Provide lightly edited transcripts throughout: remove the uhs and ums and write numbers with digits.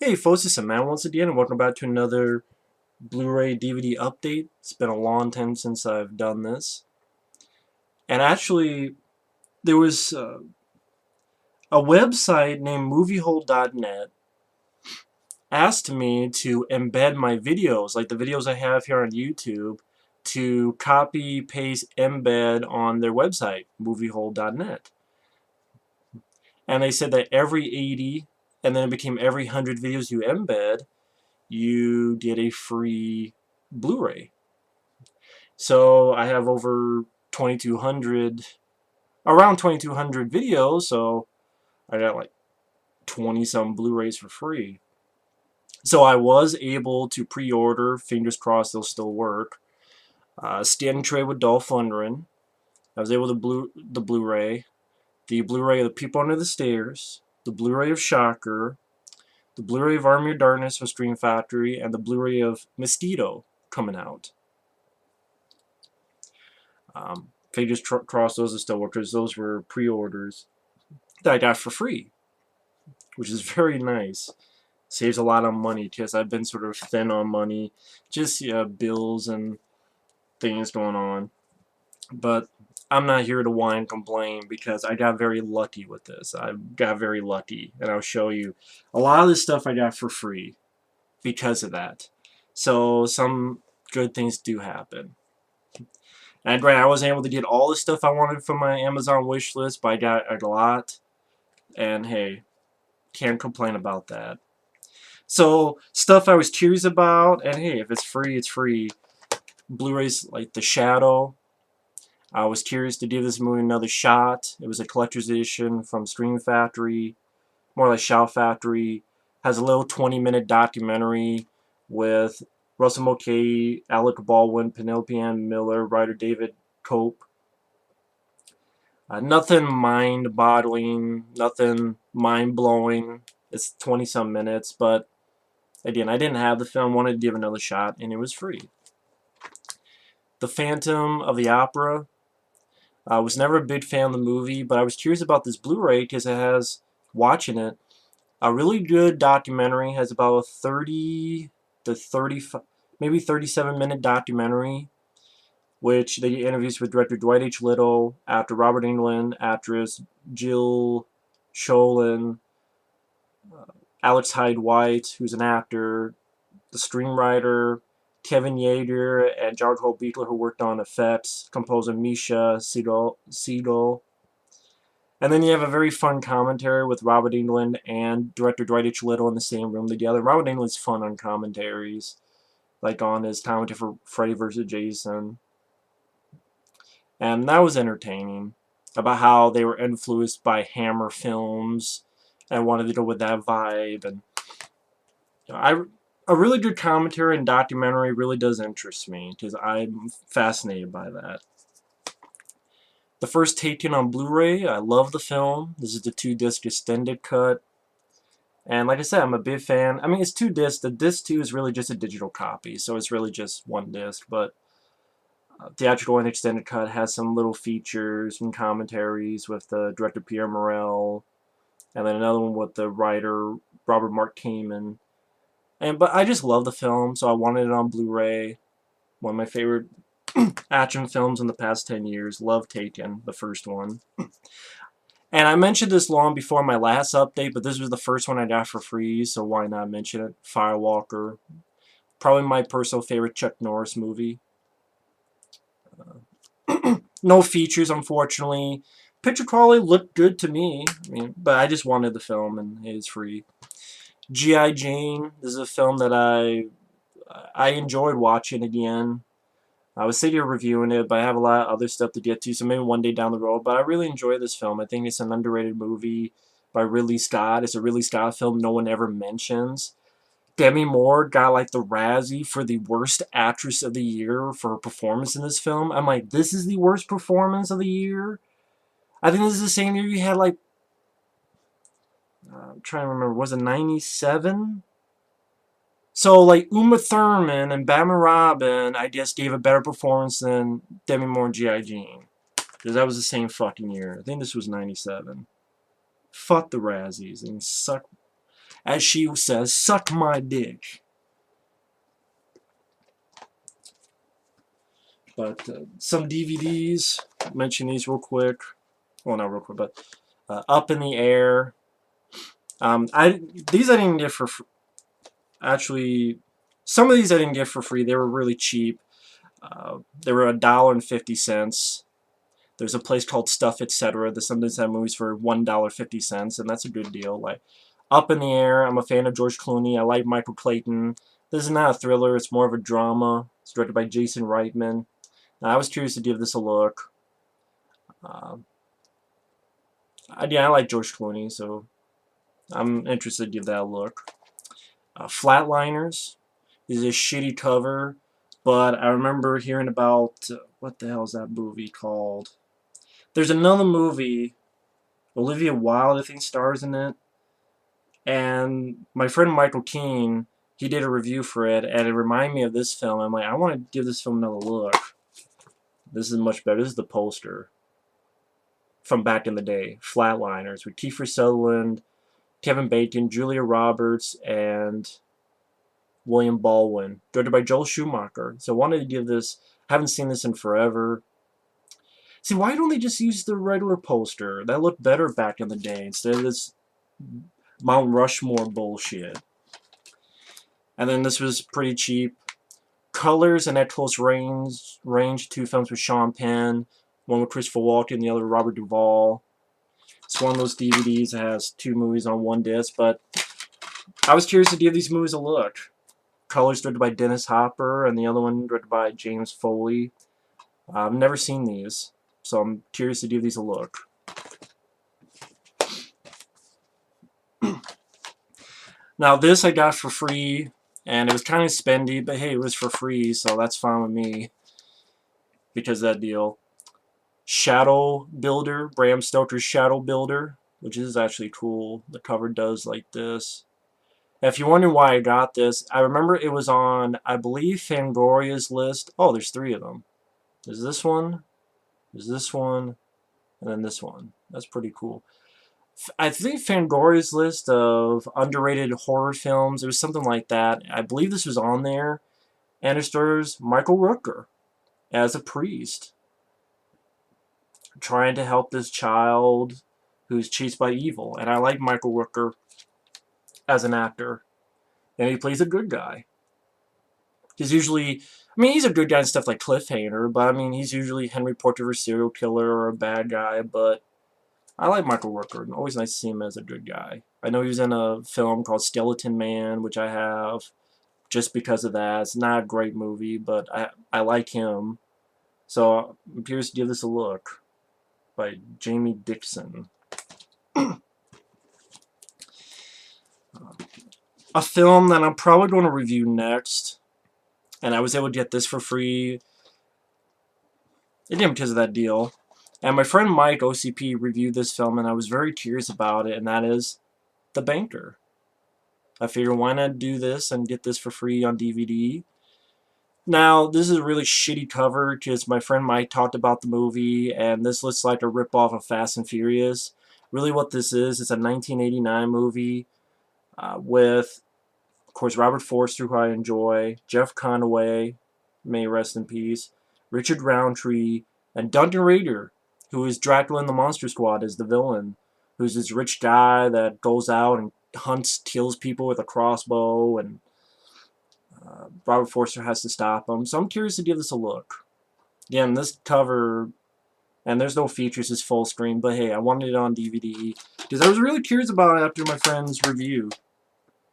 Hey folks, it's a man once again, and welcome back to another Blu-ray DVD update. It's been a long time since I've done this. And actually, there was a website named moviehole.net asked me to embed my videos, like the videos I have here on YouTube, to copy, paste, embed on their website, moviehole.net. And they said that every 80, and then it became every 100 videos you embed, you get a free Blu-ray. So I have over 2,200, around 2,200 videos, so I got like 20 some Blu-rays for free. So I was able to pre-order, fingers crossed they'll still work, Stand and Trade with Dolph Lundgren. I was able to the Blu-ray, the Blu-ray of The People Under the Stairs, the Blu-ray of Shocker, the Blu-ray of Army of Darkness from Scream Factory, and the Blu-ray of Mosquito coming out. Fingers crossed those are still work, because those were pre-orders that I got for free, which is very nice. Saves a lot of money because I've been sort of thin on money, just bills and things going on. But I'm not here to whine and complain because I got very lucky with this. I got very lucky, and I'll show you. A lot of this stuff I got for free because of that. So some good things do happen. And granted, I wasn't able to get all the stuff I wanted from my Amazon wish list, but I got a lot. And hey, can't complain about that. So, stuff I was curious about, and hey, if it's free, it's free. Blu-rays like The Shadow. I was curious to give this movie another shot. It was a collector's edition from Scream Factory, more like Shout Factory. Has a little 20-minute documentary with Russell Mulcahy, Alec Baldwin, Penelope Ann Miller, writer David Cope. Nothing mind-boggling, nothing mind-blowing. It's 20-some minutes, but again, I didn't have the film, wanted to give another shot, and it was free. The Phantom of the Opera. I was never a big fan of the movie, but I was curious about this Blu-ray because it has, watching it, a really good documentary. It has about a 30 to 35, maybe 37-minute documentary, which they interviews with director Dwight H. Little, actor Robert Englund, actress Jill Schoelen, Alex Hyde White, who's an actor, the screenwriter Kevin Yeager, and Jared Holt Beekler, who worked on effects, composer Misha Siegel. And then you have a very fun commentary with Robert Englund and director Dwight H. Little in the same room together. Robert Englund's fun on commentaries, like on his commentary for Freddy vs. Jason. And that was entertaining, about how they were influenced by Hammer films and wanted to go with that vibe. And a really good commentary and documentary really does interest me because I'm fascinated by that. The First Taken on Blu-ray, I love the film. This is the 2-disc extended cut. And like I said, I'm a big fan. I mean, it's 2 discs. The disc 2 is really just a digital copy, so it's really just 1 disc. But theatrical and extended cut has some little features and commentaries with the director Pierre Morel, and then another one with the writer Robert Mark Kamen. But I just love the film, so I wanted it on Blu-ray. One of my favorite action films in the past 10 years. Love Taken, the first one. And I mentioned this long before my last update, but this was the first one I got for free, so why not mention it? Firewalker. Probably my personal favorite Chuck Norris movie. No features, unfortunately. Picture quality looked good to me, but I just wanted the film, and it is free. G.I. Jane. This is a film that I enjoyed watching again. I was sitting here reviewing it, but I have a lot of other stuff to get to, so maybe one day down the road. But I really enjoy this film. I think it's an underrated movie by Ridley Scott. It's a Ridley Scott film no one ever mentions. Demi Moore got like the Razzie for the worst actress of the year for her performance in this film. I'm like, this is the worst performance of the year? I think this is the same year you had like, I'm trying to remember, was it 97? So, like, Uma Thurman and Batman Robin, I guess, gave a better performance than Demi Moore and G.I. Jane. Because that was the same fucking year. I think this was 97. Fuck the Razzies. And suck. as she says, "Suck my dick." But some DVDs, mention these real quick. Well, not real quick, but Up in the Air. These I didn't get for actually. Some of these I didn't get for free. They were really cheap. They were $1.50. There's a place called Stuff Etc. that sometimes have movies for $1.50, and that's a good deal. Like Up in the Air, I'm a fan of George Clooney. I like Michael Clayton. This is not a thriller. It's more of a drama. It's directed by Jason Reitman. Now, I was curious to give this a look. Yeah, I like George Clooney, so I'm interested to give that a look. Flatliners is a shitty cover, but I remember hearing about what the hell is that movie called? There's another movie, Olivia Wilde I think stars in it, and my friend Michael Keane, he did a review for it, and it reminded me of this film. I'm like, I want to give this film another look. This is much better. This is the poster from back in the day, Flatliners, with Kiefer Sutherland, Kevin Bacon, Julia Roberts, and William Baldwin, directed by Joel Schumacher. So I wanted to give this, haven't seen this in forever. See, why don't they just use the regular poster? That looked better back in the day instead of this Mount Rushmore bullshit. And then this was pretty cheap. Colors and At Close Range, two films with Sean Penn, one with Christopher Walken, the other with Robert Duvall. It's one of those DVDs that has two movies on one disc, but I was curious to give these movies a look. Colors directed by Dennis Hopper, and the other one directed by James Foley. I've never seen these, so I'm curious to give these a look. Now this I got for free, and it was kind of spendy, but hey, it was for free, so that's fine with me because of that deal. Shadow Builder, Bram Stoker's Shadow Builder, which is actually cool. The cover does like this. If you're wondering why I got this, I remember it was on, I believe, Fangoria's list. Oh, there's three of them. There's this one, and then this one. That's pretty cool. I think Fangoria's list of underrated horror films, it was something like that. I believe this was on there. And it stars Michael Rooker as a priest, trying to help this child who's chased by evil. And I like Michael Rooker as an actor. And he plays a good guy. He's usually, I mean, he's a good guy in stuff like Cliffhanger, but I mean, he's usually Henry Portrait of a serial killer or a bad guy, but I like Michael Rooker, and always nice to see him as a good guy. I know he was in a film called Skeleton Man, which I have, just because of that. It's not a great movie, but I like him. So I'm curious to give this a look. By Jamie Dixon. A film that I'm probably going to review next, and I was able to get this for free, again because of that deal. And my friend Mike, OCP, reviewed this film, and I was very curious about it, and that is The Banker. I figured, why not do this and get this for free on DVD? Now, this is a really shitty cover, because my friend Mike talked about the movie, and this looks like a ripoff of Fast and Furious. Really what this is, it's a 1989 movie with, of course, Robert Forster, who I enjoy, Jeff Conaway, may rest in peace, Richard Roundtree, and Duncan Rader, who is Dracula in the Monster Squad as the villain, who's this rich guy that goes out and hunts, kills people with a crossbow, and Robert Forster has to stop him. So I'm curious to give this a look. Again, this cover, and there's no features, it's full screen, but hey, I wanted it on DVD because I was really curious about it after my friend's review.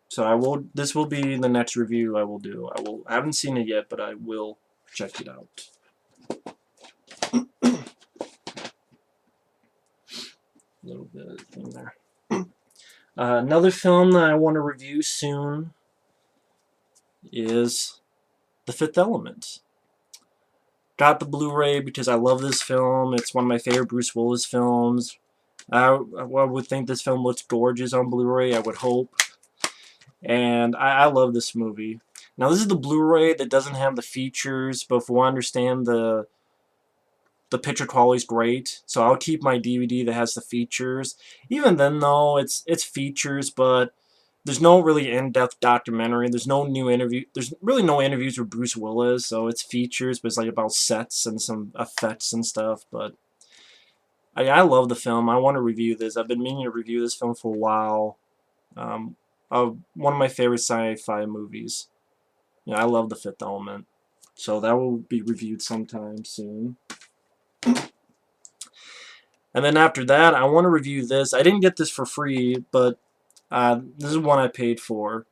So this will be the next review I will do. I haven't seen it yet, but I will check it out. A little bit in there. Another film that I want to review soon is The Fifth Element. Got the Blu-ray because I love this film. It's one of my favorite Bruce Willis films. I would think this film looks gorgeous on Blu-ray, I would hope. And I love this movie. Now this is the Blu-ray that doesn't have the features, but if I understand the picture quality is great. So I'll keep my DVD that has the features. Even then though, it's features, but there's no really in-depth documentary. There's no new interview. There's really no interviews with Bruce Willis, so it's features, but it's like about sets and some effects and stuff. But I love the film. I want to review this. I've been meaning to review this film for a while. Um, One of my favorite sci-fi movies. Yeah, I love The Fifth Element. So that will be reviewed sometime soon. And then after that, I want to review this. I didn't get this for free, but this is one I paid for.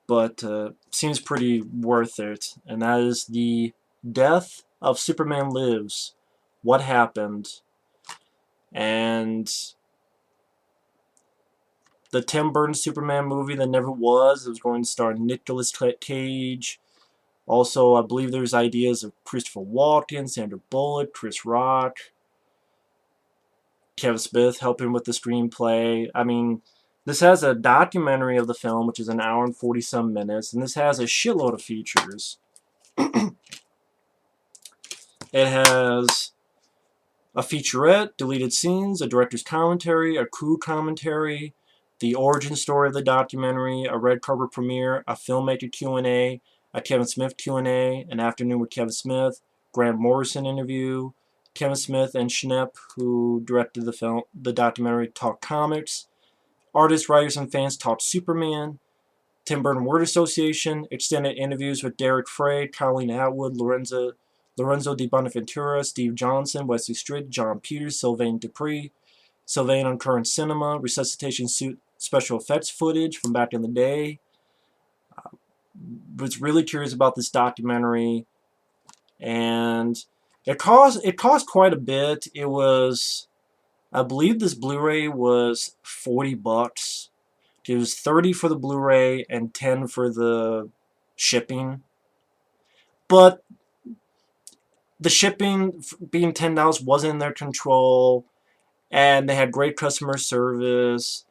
But seems pretty worth it. And that is The Death of Superman Lives. What Happened? And the Tim Burton Superman movie that never was. It was going to star Nicolas Cage. Also, I believe there's ideas of Christopher Walken, Sandra Bullock, Chris Rock, Kevin Smith helping with the screenplay. I mean, this has a documentary of the film, which is an hour and 40-some minutes, and this has a shitload of features. It has a featurette, deleted scenes, a director's commentary, a crew commentary, the origin story of the documentary, a red carpet premiere, a filmmaker Q&A, a Kevin Smith Q&A, an afternoon with Kevin Smith, Grant Morrison interview, Kevin Smith and Schnepp, who directed the documentary, talk comics, artists, writers, and fans talk Superman, Tim Burton Word Association, extended interviews with Derek Frey, Colleen Atwood, Lorenzo Di Bonaventura, Steve Johnson, Wesley Strick, John Peters, Sylvain Dupree, Sylvain on Current Cinema, resuscitation suit special effects footage from back in the day. Was really curious about this documentary, and it cost quite a bit. It was, I believe this Blu-ray was $40. It was $30 for the Blu-ray and $10 for the shipping. But the shipping being $10 wasn't in their control, and they had great customer service,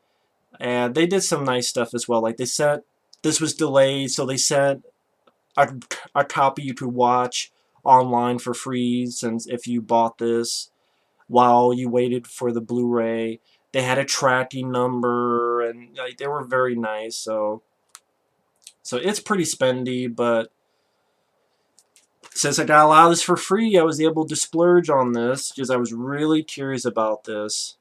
and they did some nice stuff as well. Like, they sent, this was delayed, so they sent a copy you could watch online for free, since if you bought this while you waited for the Blu-ray. They had a tracking number, and like, they were very nice. So it's pretty spendy, but since I got a lot of this for free, I was able to splurge on this because I was really curious about this.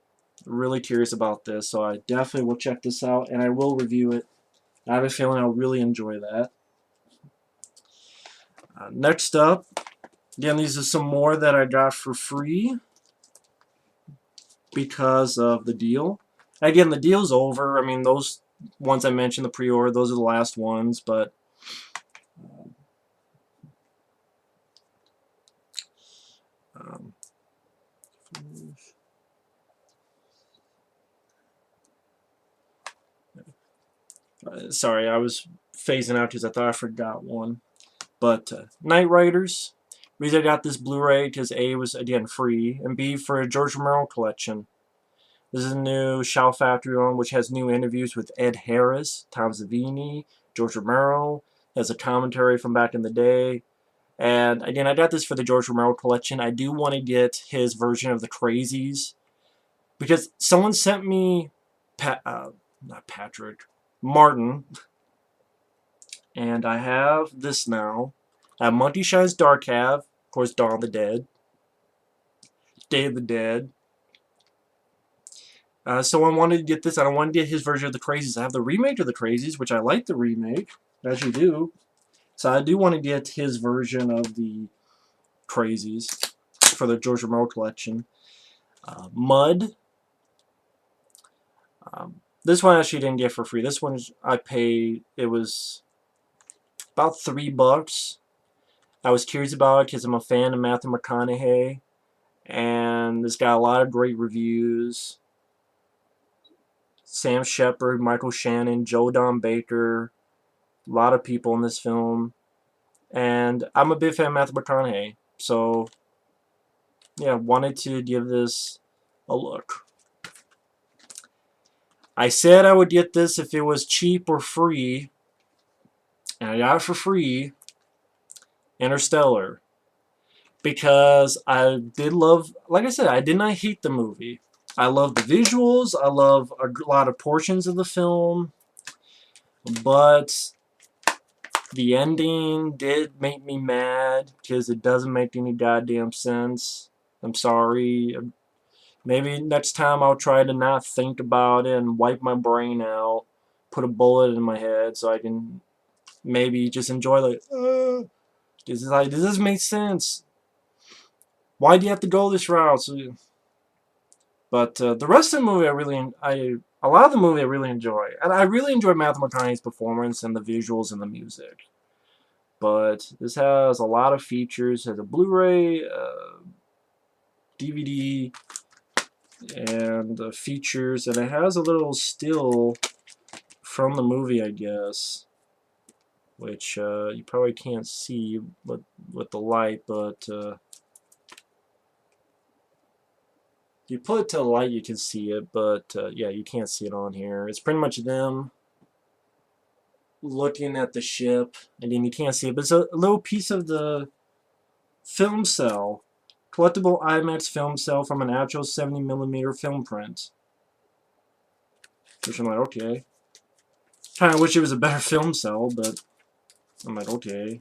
Really curious about this, so I definitely will check this out, and I will review it. I have a feeling I'll really enjoy that. Next up, again, these are some more that I got for free because of the deal. Again, the deal's over. I mean, those ones I mentioned, the pre-order, those are the last ones, but sorry, I was phasing out because I thought I forgot one. But Knight Riders. The reason I got this Blu-ray because A, was again free, and B, for a George Romero collection. This is a new Shout Factory one, which has new interviews with Ed Harris, Tom Savini, George Romero. Has a commentary from back in the day. And again, I got this for the George Romero collection. I do want to get his version of the Crazies, because someone sent me Martin, and I have this now. I have Monkey Shine's Dark Half, of course, Dawn of the Dead, Day of the Dead. So I wanted to get this. I don't want to get his version of the Crazies. I have the remake of the Crazies, which I like the remake, as you do. So I do want to get his version of the Crazies for the George Romero collection. Mud. This one I actually didn't get for free. This one I paid. It was about $3. I was curious about it because I'm a fan of Matthew McConaughey, and this got a lot of great reviews. Sam Shepard, Michael Shannon, Joe Don Baker, a lot of people in this film, and I'm a big fan of Matthew McConaughey, so yeah, wanted to give this a look. I said I would get this if it was cheap or free, and I got it for free. Interstellar, because I did love, like I said, I did not hate the movie. I love the visuals. I love a lot of portions of the film. But the ending did make me mad because it doesn't make any goddamn sense. I'm sorry. Maybe next time I'll try to not think about it and wipe my brain out, put a bullet in my head so I can maybe just enjoy like, this is like, does this make sense? Why do you have to go this route? So, but the rest of the movie, a lot of the movie I really enjoy, and I really enjoy Matthew McConaughey's performance and the visuals and the music. But this has a lot of features. It has a Blu-ray, DVD, and features, and it has a little still from the movie, I guess, which you probably can't see with the light, but if you put it to the light, you can see it, but yeah, you can't see it on here. It's pretty much them looking at the ship, and then you can't see it, but it's a little piece of the film cell, collectible IMAX film cell from an actual 70mm film print. Which I'm like, okay. Kind of wish it was a better film cell, but I'm like, okay.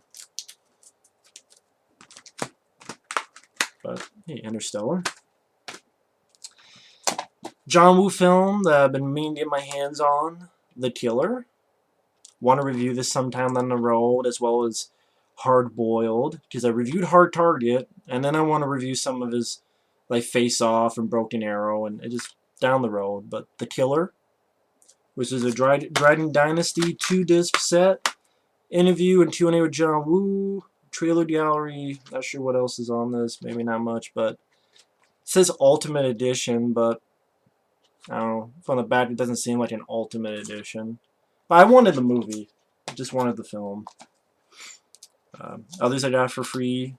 But, hey, Interstellar. John Woo film that I've been meaning to get my hands on, The Killer. Want to review this sometime down the road, as well as Hard Boiled, because I reviewed Hard Target, and then I want to review some of his, like, Face Off and Broken Arrow, and it just down the road. But The Killer, which is a Dragon Dynasty 2-disc set, interview and Q&A with John Woo, trailer gallery, not sure what else is on this, maybe not much, but it says Ultimate Edition, but I don't know, from the back it doesn't seem like an Ultimate Edition. But I wanted the movie, I just wanted the film. Others I got for free,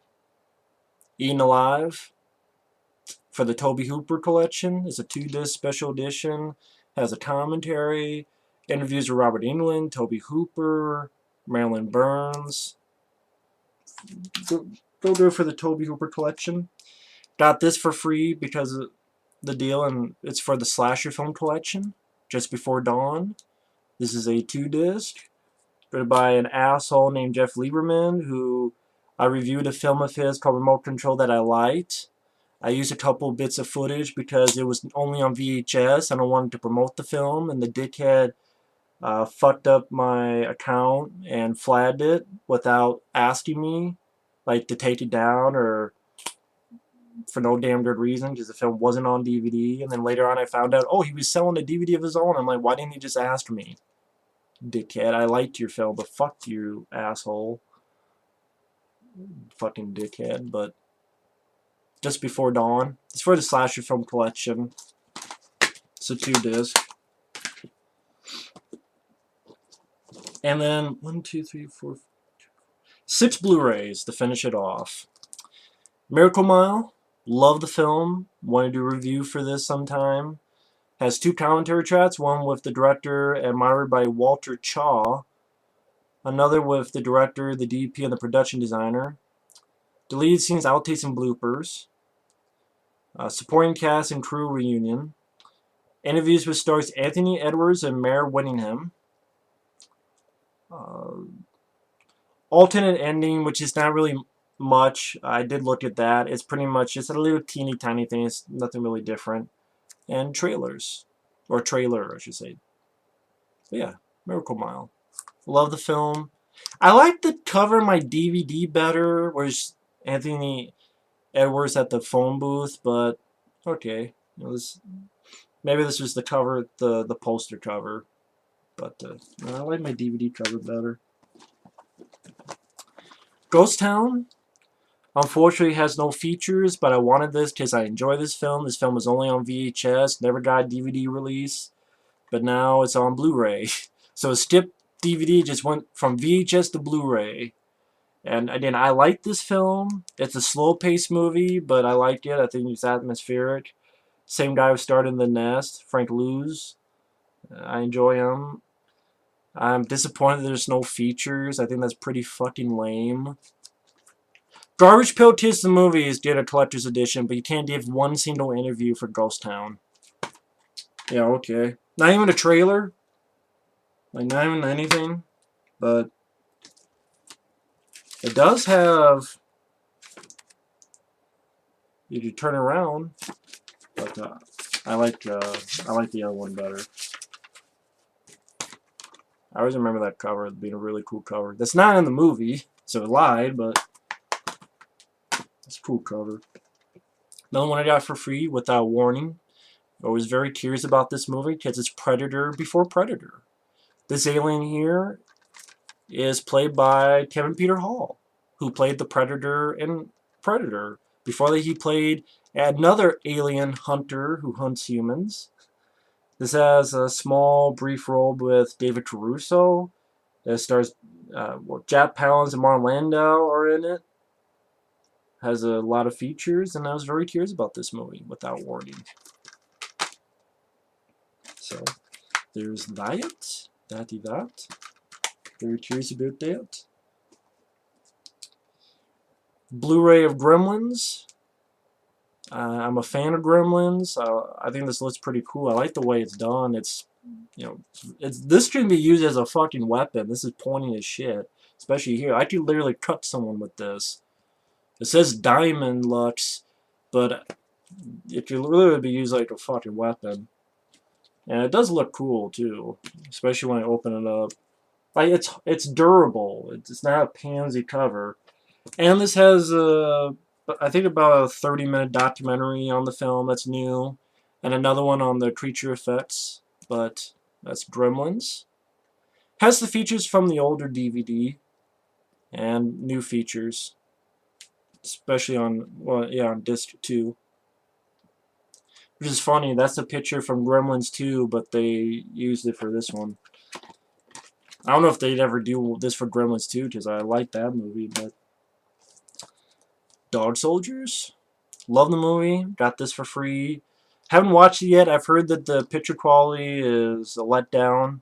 Eaten Alive, for the Tobe Hooper collection. It's a 2-disc special edition, has a commentary, interviews with Robert Englund, Tobe Hooper, Marilyn Burns. Go do it for the Tobe Hooper collection. Got this for free because of the deal, and it's for the Slasher film collection, Just Before Dawn. This is a 2-disc, written by an asshole named Jeff Lieberman, who I reviewed a film of his called Remote Control that I liked. I used a couple bits of footage because it was only on VHS, and I wanted to promote the film, and the dickhead fucked up my account and flagged it without asking me, like, to take it down, or for no damn good reason, because the film wasn't on DVD. And then later on I found out, oh, he was selling a DVD of his own. I'm like, why didn't he just ask me? Dickhead, I liked your film, but fuck you, asshole. Fucking dickhead. But Just Before Dawn, it's for the Slasher film collection. It's a 2-disc. And then 1, 2, 3, 4, 6 Blu-rays to finish it off. Miracle Mile, love the film, want to do a review for this sometime. Has 2 commentary tracks, one with the director and moderated by Walter Chaw, another with the director, the DP, and the production designer. Deleted scenes, outtakes, and bloopers. Supporting cast and crew reunion. Interviews with stars Anthony Edwards and Mare Winningham. Alternate ending, which is not really much. I did look at that. It's pretty much just a little teeny tiny thing. It's nothing really different. And trailers. Or trailer, I should say. But yeah, Miracle Mile. Love the film. I like the cover of my DVD better, where's Anthony Edwards at the phone booth, but okay. Maybe this was the cover, the poster cover. But I like my DVD cover better. Ghost Town, unfortunately, has no features, but I wanted this because I enjoy this film. This film was only on VHS, never got a DVD release, but now it's on Blu-ray. So a skip DVD just went from VHS to Blu-ray. And again, I like this film. It's a slow-paced movie, but I like it. I think it's atmospheric. Same guy who starred in The Nest, Frank Luz. I enjoy him. I'm disappointed there's no features. I think that's pretty fucking lame. Garbage Pail Kids the Movies did a collector's edition, but you can't give one single interview for Ghost Town. Yeah, okay. Not even a trailer. Like, not even anything. But it does have... If you turn around... But I like the other one better. I always remember that cover being a really cool cover. That's not in the movie, so it lied, but it's a cool cover. Another one I got for free without warning. I was very curious about this movie because it's Predator before Predator. This alien here is played by Kevin Peter Hall, who played the Predator in Predator. Before that, he played another alien hunter who hunts humans. This has a small, brief role with David Caruso. It stars Jack Palance and Marlon Landau are in it. Has a lot of features, and I was very curious about this movie without warning. So, there's that. That. Very curious about that. Blu-ray of Gremlins. I'm a fan of Gremlins. I think this looks pretty cool. I like the way it's done. It's, you know, this can be used as a fucking weapon. This is pointy as shit. Especially here. I could literally cut someone with this. It says Diamond Lux, but it could literally be used like a fucking weapon. And it does look cool too, especially when I open it up. Like it's durable. It's not a pansy cover. And this has I think about a 30-minute documentary on the film that's new, and another one on the creature effects. But that's Gremlins. Has the features from the older DVD and new features, especially on on disc 2. Which is funny. That's a picture from Gremlins 2, but they used it for this one. I don't know if they'd ever do this for Gremlins 2 because I like that movie, but Dog Soldiers. Love the movie. Got this for free. Haven't watched it yet. I've heard that the picture quality is a letdown.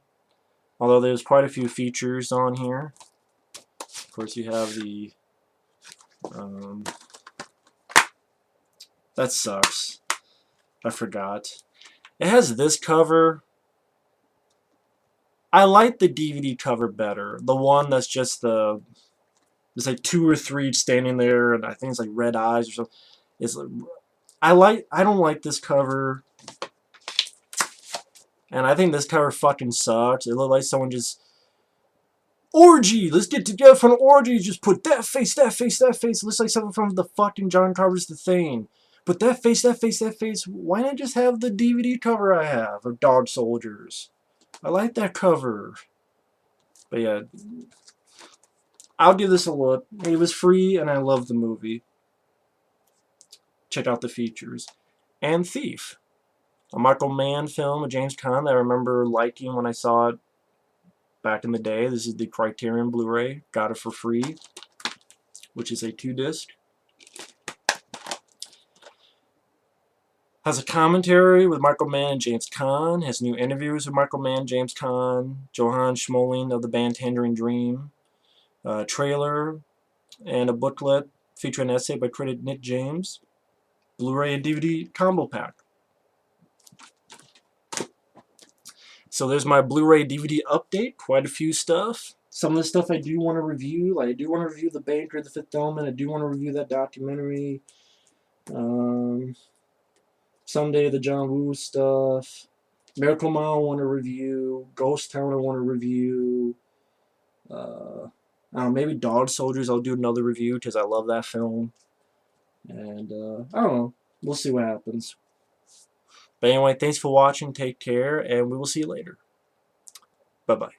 Although there's quite a few features on here. Of course, you have the... that sucks. I forgot. It has this cover. I like the DVD cover better. The one that's just the... There's like 2 or 3 standing there, and I think it's like red eyes or something. It's like, I don't like this cover, and I think this cover fucking sucks. It looked like someone just orgy. Let's get together for an orgy. Just put that face, that face, that face. It looks like something from the fucking John Carpenter's The Thing. But that face, that face, that face. Why not just have the DVD cover I have of Dog Soldiers? I like that cover. But yeah, I'll give this a look. It was free, and I love the movie. Check out the features. And Thief, a Michael Mann film with James Caan that I remember liking when I saw it back in the day. This is the Criterion Blu-ray. Got it for free, which is a 2-disc. Has a commentary with Michael Mann and James Caan. Has new interviews with Michael Mann, James Caan, Johann Schmoling of the band Tangerine Dream. Trailer and a booklet featuring an essay by critic Nick James. Blu-ray and DVD combo pack. So there's my Blu-ray DVD update. Quite a few stuff. Some of the stuff I do want to review. Like I do want to review The Banker, The Fifth Element. I do want to review that documentary. Someday the John Woo stuff. Miracle Mile I want to review. Ghost Town I want to review. Maybe Dog Soldiers I'll do another review because I love that film. And I don't know. We'll see what happens. But anyway, thanks for watching. Take care, and we will see you later. Bye-bye.